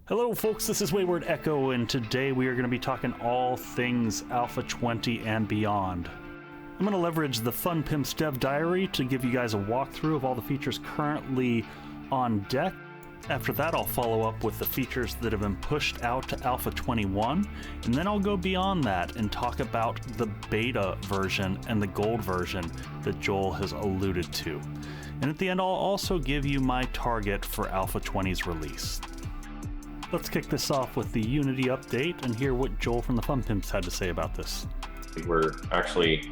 Hello folks, this is Wayward Echo, and today we are going to be talking all things Alpha 20 and beyond. I'm going to leverage the Fun Pimps Dev Diary to give you guys a walkthrough of all the features currently on deck. After that, I'll follow up with the features that have been pushed out to Alpha 21, and then I'll go beyond that and talk about the beta version and the gold version that Joel has alluded to. And at the end, I'll also give you my target for Alpha 20's release. Let's kick this off with the Unity update and hear what Joel from the Fun Pimps had to say about this. We're actually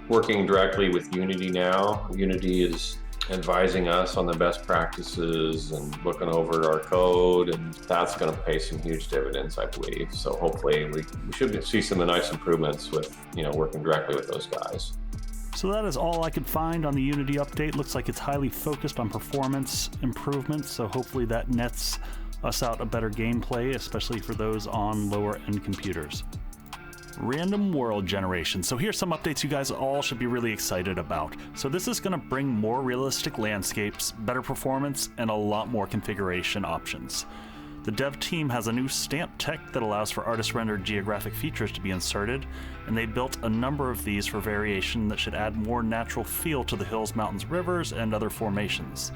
working directly with Unity now. Unity is advising us on the best practices and looking over our code, and that's going to pay some huge dividends, I believe. So hopefully we should see some nice improvements with, working directly with those guys. So that is all I could find on the Unity update. Looks like it's highly focused on performance improvements, so hopefully that nets us out a better gameplay, especially for those on lower end computers. Random world generation. So here's some updates you guys all should be really excited about. So this is going to bring more realistic landscapes, better performance, and a lot more configuration options. The dev team has a new stamp tech that allows for artist-rendered geographic features to be inserted, and they built a number of these for variation that should add more natural feel to the hills, mountains, rivers, and other formations.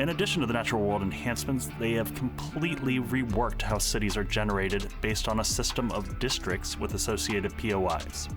In addition to the natural world enhancements, they have completely reworked how cities are generated based on a system of districts with associated POIs.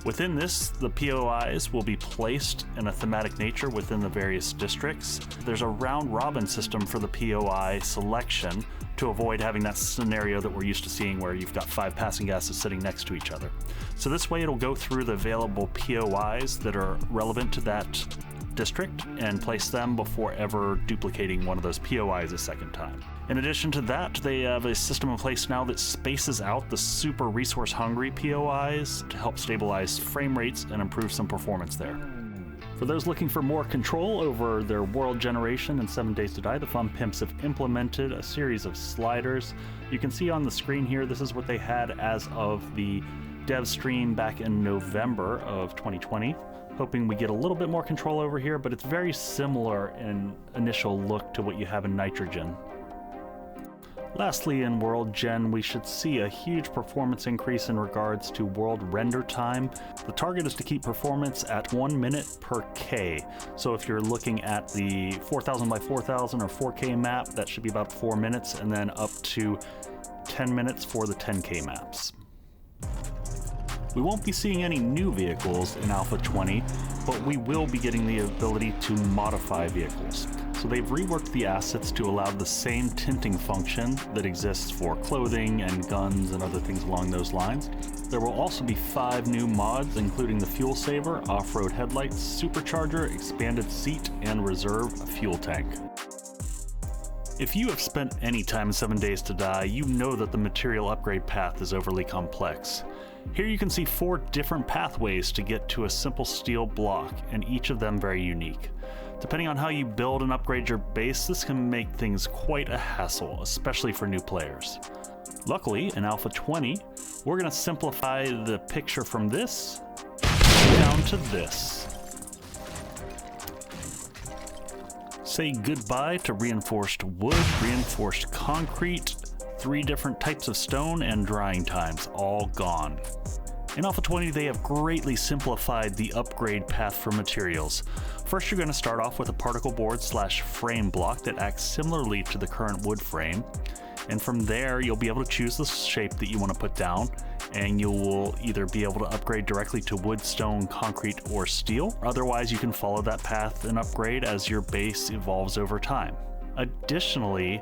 Within this, the POIs will be placed in a thematic nature within the various districts. There's a round-robin system for the POI selection to avoid having that scenario that we're used to seeing where you've got 5 passing gases sitting next to each other. So this way it'll go through the available POIs that are relevant to that district and place them before ever duplicating one of those POIs a second time. In addition to that, they have a system in place now that spaces out the super resource hungry POIs to help stabilize frame rates and improve some performance there. For those looking for more control over their world generation in 7 Days to Die, the Fun Pimps have implemented a series of sliders. You can see on the screen here, this is what they had as of the dev stream back in November of 2020. Hoping we get a little bit more control over here, but it's very similar in initial look to what you have in Nitrogen. Lastly, in World Gen, we should see a huge performance increase in regards to world render time. The target is to keep performance at 1 minute per K. So if you're looking at the 4000 by 4000 or 4K map, that should be about 4 minutes, and then up to 10 minutes for the 10K maps. We won't be seeing any new vehicles in Alpha 20, but we will be getting the ability to modify vehicles. So they've reworked the assets to allow the same tinting function that exists for clothing and guns and other things along those lines. There will also be 5 new mods, including the fuel saver, off-road headlights, supercharger, expanded seat, and reserve fuel tank. If you have spent any time in 7 Days to Die, you know that the material upgrade path is overly complex. Here you can see 4 different pathways to get to a simple steel block, and each of them very unique. Depending on how you build and upgrade your base, this can make things quite a hassle, especially for new players. Luckily, in Alpha 20, we're going to simplify the picture from this down to this. Say goodbye to reinforced wood, reinforced concrete, 3 different types of stone, and drying times, all gone. In Alpha 20, they have greatly simplified the upgrade path for materials. First, you're going to start off with a particle board / frame block that acts similarly to the current wood frame. And from there, you'll be able to choose the shape that you want to put down, and you will either be able to upgrade directly to wood, stone, concrete, or steel. Otherwise, you can follow that path and upgrade as your base evolves over time. Additionally,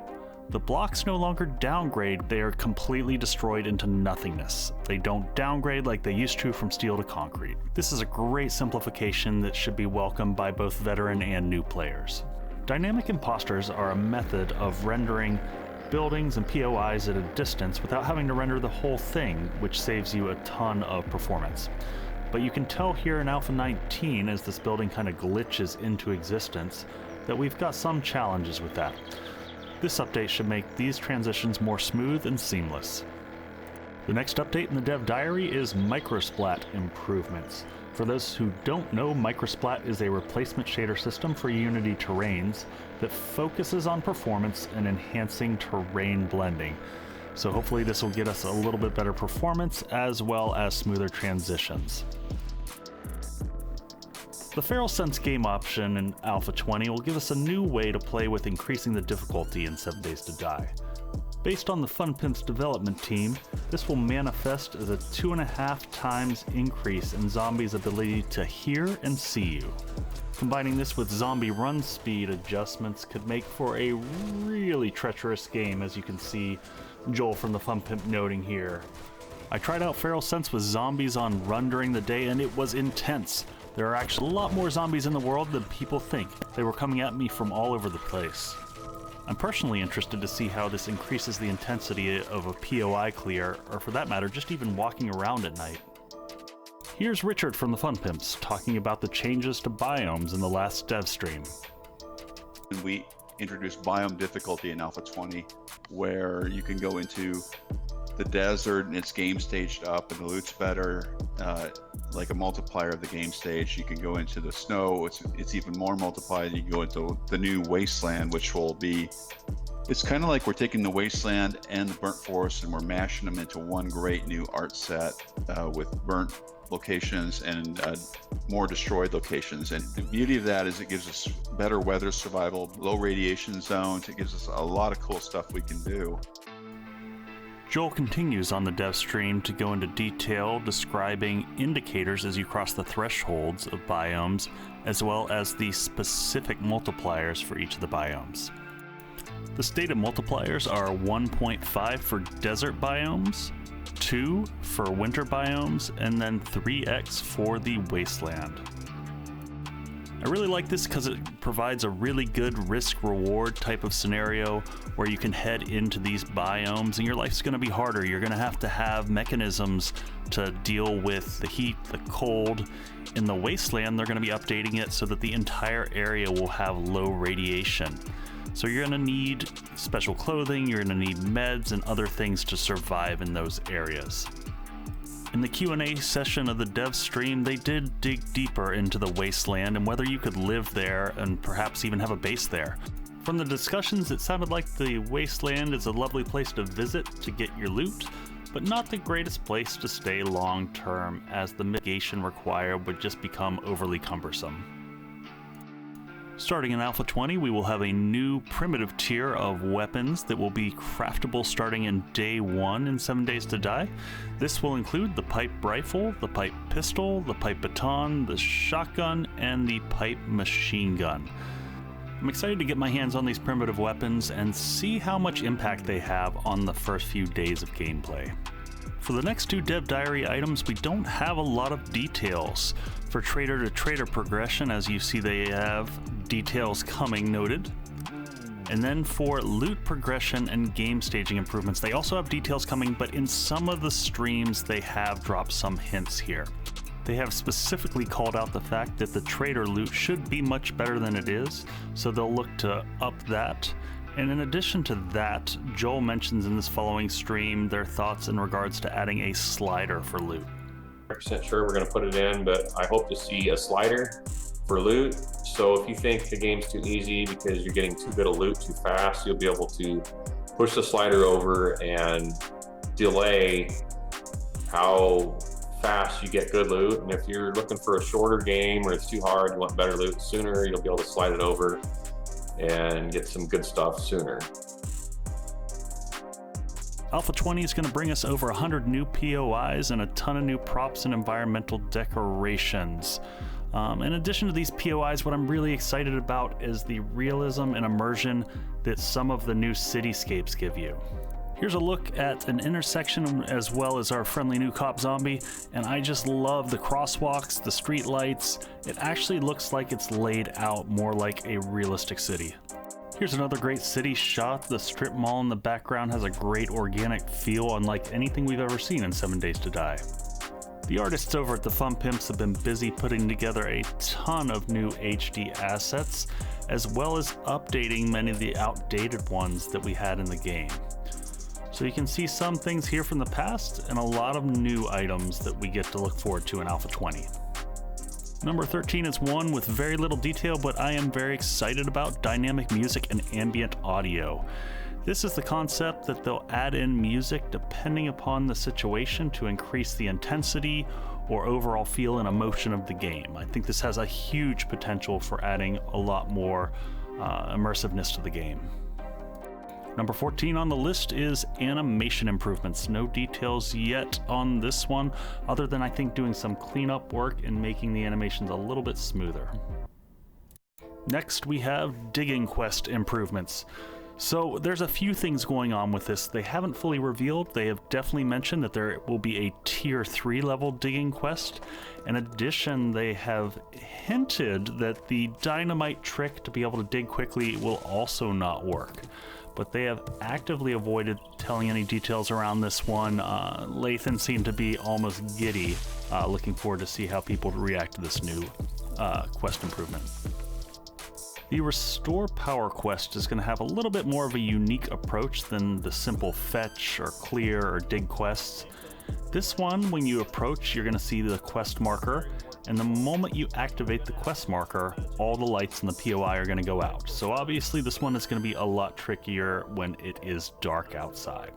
the blocks no longer downgrade, they are completely destroyed into nothingness. They don't downgrade like they used to from steel to concrete. This is a great simplification that should be welcomed by both veteran and new players. Dynamic imposters are a method of rendering buildings and POIs at a distance without having to render the whole thing, which saves you a ton of performance. But you can tell here in Alpha 19, as this building kind of glitches into existence, that we've got some challenges with that. This update should make these transitions more smooth and seamless. The next update in the dev diary is microsplat improvements. For those who don't know, Microsplat is a replacement shader system for Unity terrains that focuses on performance and enhancing terrain blending. So hopefully this will get us a little bit better performance as well as smoother transitions. The Feral Sense game option in Alpha 20 will give us a new way to play with increasing the difficulty in 7 Days to Die. Based on the FunPimps development team, this will manifest as a 2.5 times increase in zombies' ability to hear and see you. Combining this with zombie run speed adjustments could make for a really treacherous game, as you can see Joel from the FunPimp noting here. I tried out Feral Sense with zombies on run during the day and it was intense. There are actually a lot more zombies in the world than people think. They were coming at me from all over the place. I'm personally interested to see how this increases the intensity of a POI clear, or for that matter, just even walking around at night. Here's Richard from the FunPimps talking about the changes to biomes in the last dev stream. We introduced Biome Difficulty in Alpha 20, where you can go into the desert and it's game staged up and the loot's better, like a multiplier of the game stage. You can go into the snow, it's even more multiplied. You can go into the new wasteland, which will be, it's kind of like we're taking the wasteland and the burnt forest and we're mashing them into one great new art set with burnt locations and more destroyed locations. And the beauty of that is it gives us better weather survival, low radiation zones. It gives us a lot of cool stuff we can do. Joel continues on the dev stream to go into detail describing indicators as you cross the thresholds of biomes, as well as the specific multipliers for each of the biomes. The stated multipliers are 1.5 for desert biomes, 2 for winter biomes, and then 3x for the wasteland. I really like this because it provides a really good risk-reward type of scenario where you can head into these biomes and your life's going to be harder. You're going to have mechanisms to deal with the heat, the cold. In the wasteland, they're going to be updating it so that the entire area will have low radiation. So you're going to need special clothing, you're going to need meds and other things to survive in those areas. In the Q&A session of the dev stream, they did dig deeper into the wasteland and whether you could live there and perhaps even have a base there. From the discussions, it sounded like the wasteland is a lovely place to visit to get your loot, but not the greatest place to stay long term, as the mitigation required would just become overly cumbersome. Starting in Alpha 20, we will have a new primitive tier of weapons that will be craftable starting in day 1 in 7 Days to Die. This will include the pipe rifle, the pipe pistol, the pipe baton, the shotgun, and the pipe machine gun. I'm excited to get my hands on these primitive weapons and see how much impact they have on the first few days of gameplay. For the next 2 dev diary items, we don't have a lot of details. For trader to trader progression, as you see, they have details coming noted. And then for loot progression and game staging improvements, they also have details coming, but in some of the streams they have dropped some hints here. They have specifically called out the fact that the trader loot should be much better than it is, so they'll look to up that. And in addition to that, Joel mentions in this following stream their thoughts in regards to adding a slider for loot. 100% sure we're going to put it in, but I hope to see a slider for loot. So if you think the game's too easy because you're getting too good a loot too fast, you'll be able to push the slider over and delay how fast you get good loot. And if you're looking for a shorter game or it's too hard, you want better loot sooner, you'll be able to slide it over and get some good stuff sooner. Alpha 20 is going to bring us over 100 new POIs and a ton of new props and environmental decorations. In addition to these POIs, what I'm really excited about is the realism and immersion that some of the new cityscapes give you. Here's a look at an intersection as well as our friendly new cop zombie, and I just love the crosswalks, the street lights. It actually looks like it's laid out more like a realistic city. Here's another great city shot. The strip mall in the background has a great organic feel, unlike anything we've ever seen in 7 Days to Die. The artists over at the FunPimps have been busy putting together a ton of new HD assets, as well as updating many of the outdated ones that we had in the game. So you can see some things here from the past and a lot of new items that we get to look forward to in Alpha 20. Number 13 is one with very little detail, but I am very excited about: dynamic music and ambient audio. This is the concept that they'll add in music depending upon the situation to increase the intensity or overall feel and emotion of the game. I think this has a huge potential for adding a lot more immersiveness to the game. Number 14 on the list is animation improvements. No details yet on this one, other than I think doing some cleanup work and making the animations a little bit smoother. Next, we have digging quest improvements. So there's a few things going on with this. They haven't fully revealed. They have definitely mentioned that there will be a tier 3 level digging quest. In addition, they have hinted that the dynamite trick to be able to dig quickly will also not work. But they have actively avoided telling any details around this one. Lathan seemed to be almost giddy, looking forward to see how people react to this new quest improvement. The Restore Power quest is going to have a little bit more of a unique approach than the simple fetch or clear or dig quests. This one, when you approach, you're going to see the quest marker, and the moment you activate the quest marker, all the lights in the POI are going to go out. So obviously this one is going to be a lot trickier when it is dark outside.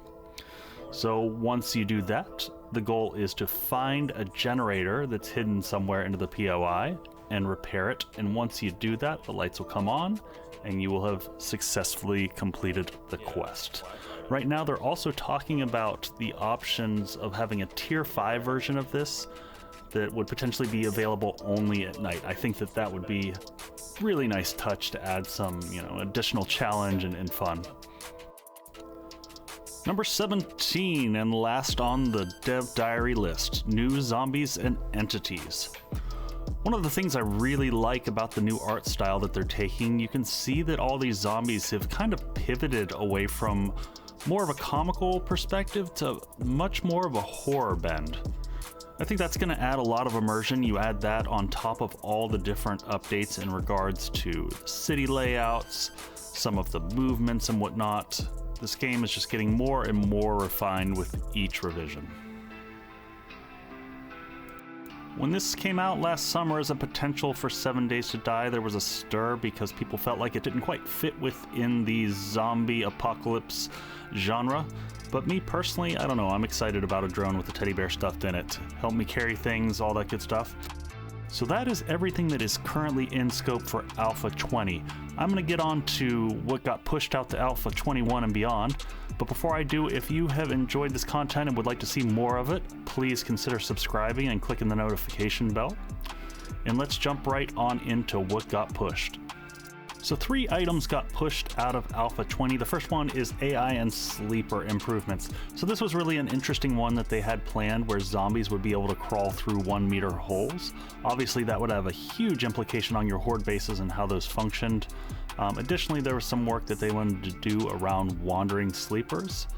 So once you do that, the goal is to find a generator that's hidden somewhere into the POI and repair it, and once you do that, the lights will come on and you will have successfully completed the quest. Right now they're also talking about the options of having a tier 5 version of this that would potentially be available only at night. I think that that would be a really nice touch to add some, additional challenge and fun. Number 17, and last on the Dev Diary list, new zombies and entities. One of the things I really like about the new art style that they're taking, you can see that all these zombies have kind of pivoted away from more of a comical perspective to much more of a horror bend. I think that's going to add a lot of immersion. You add that on top of all the different updates in regards to city layouts, some of the movements and whatnot. This game is just getting more and more refined with each revision. When this came out last summer as a potential for 7 Days to Die, there was a stir because people felt like it didn't quite fit within the zombie apocalypse genre. But me personally, I don't know, I'm excited about a drone with a teddy bear stuffed in it. Help me carry things, all that good stuff. So that is everything that is currently in scope for Alpha 20. I'm going to get on to what got pushed out to Alpha 21 and beyond. But before I do, if you have enjoyed this content and would like to see more of it, please consider subscribing and clicking the notification bell. And let's jump right on into what got pushed. So 3 items got pushed out of Alpha 20. The first one is AI and sleeper improvements. So this was really an interesting one that they had planned, where zombies would be able to crawl through 1-meter holes. Obviously that would have a huge implication on your horde bases and how those functioned. Additionally, there was some work that they wanted to do around wandering sleepers,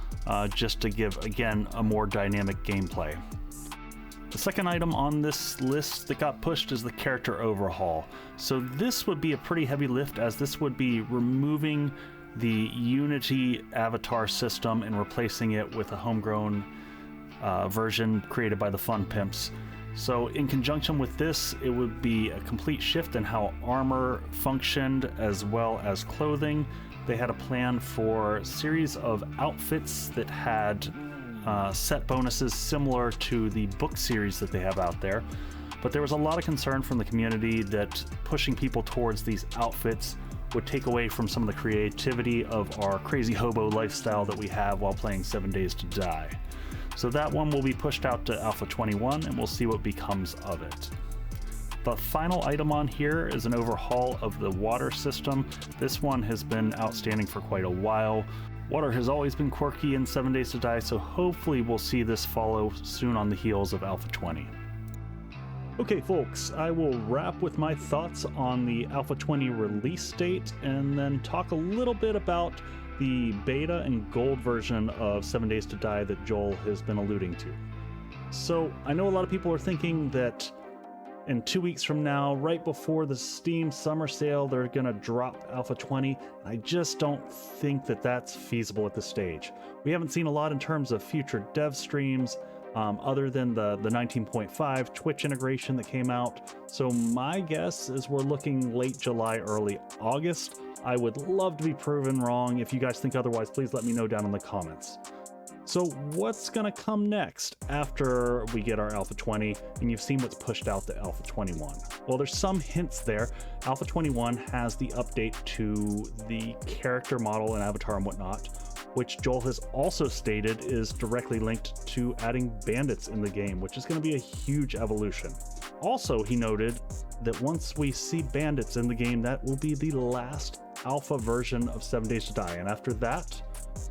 just to give, again, a more dynamic gameplay. The second item on this list that got pushed is the character overhaul. So this would be a pretty heavy lift, as this would be removing the Unity avatar system and replacing it with a homegrown version created by the Fun Pimps. So in conjunction with this, it would be a complete shift in how armor functioned as well as clothing. They had a plan for a series of outfits that had set bonuses similar to the book series that they have out there. But there was a lot of concern from the community that pushing people towards these outfits would take away from some of the creativity of our crazy hobo lifestyle that we have while playing 7 Days to Die. So that one will be pushed out to Alpha 21, and we'll see what becomes of it. The final item on here is an overhaul of the water system. This one has been outstanding for quite a while. Water has always been quirky in 7 Days to Die, so hopefully we'll see this follow soon on the heels of Alpha 20. Okay folks, I will wrap with my thoughts on the Alpha 20 release date and then talk a little bit about the beta and gold version of 7 Days to Die that Joel has been alluding to. So I know a lot of people are thinking that in 2 weeks from now, right before the Steam summer sale, they're gonna drop Alpha 20. I just don't think that that's feasible at this stage. We haven't seen a lot in terms of future dev streams. other than the 19.5 Twitch integration that came out. So my guess is we're looking late July, early August. I would love to be proven wrong. If you guys think otherwise, please let me know down in the comments. So what's gonna come next after we get our Alpha 20 and you've seen what's pushed out to Alpha 21? Well, there's some hints there. Alpha 21 has the update to the character model and avatar and whatnot, which Joel has also stated is directly linked to adding bandits in the game, which is gonna be a huge evolution. Also, he noted that once we see bandits in the game, that will be the last alpha version of 7 Days to Die, and after that,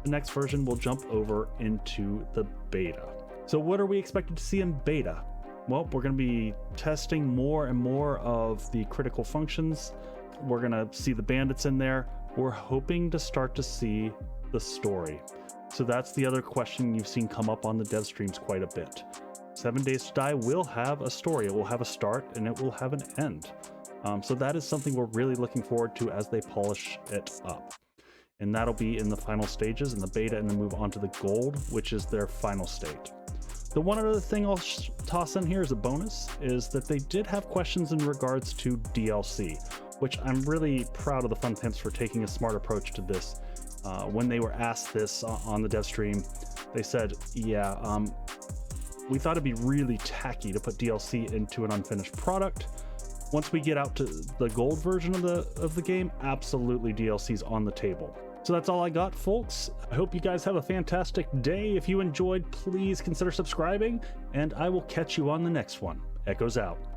the next version will jump over into the beta. So what are we expected to see in beta? Well, we're going to be testing more and more of the critical functions. We're going to see the bandits in there. We're hoping to start to see the story. So that's the other question you've seen come up on the dev streams quite a bit. 7 Days to Die will have a story. It will have a start and it will have an end. So that is something we're really looking forward to as they polish it up. And that'll be in the final stages in the beta, and then move on to the gold, which is their final state. The one other thing I'll toss in here as a bonus is that they did have questions in regards to DLC, which I'm really proud of the Fun Pimps for taking a smart approach to this. When they were asked this on the dev stream, they said, yeah, we thought it'd be really tacky to put DLC into an unfinished product. Once we get out to the gold version of the game, absolutely DLC's on the table. So that's all I got, folks. I hope you guys have a fantastic day. If you enjoyed, please consider subscribing, and I will catch you on the next one. Echoes out.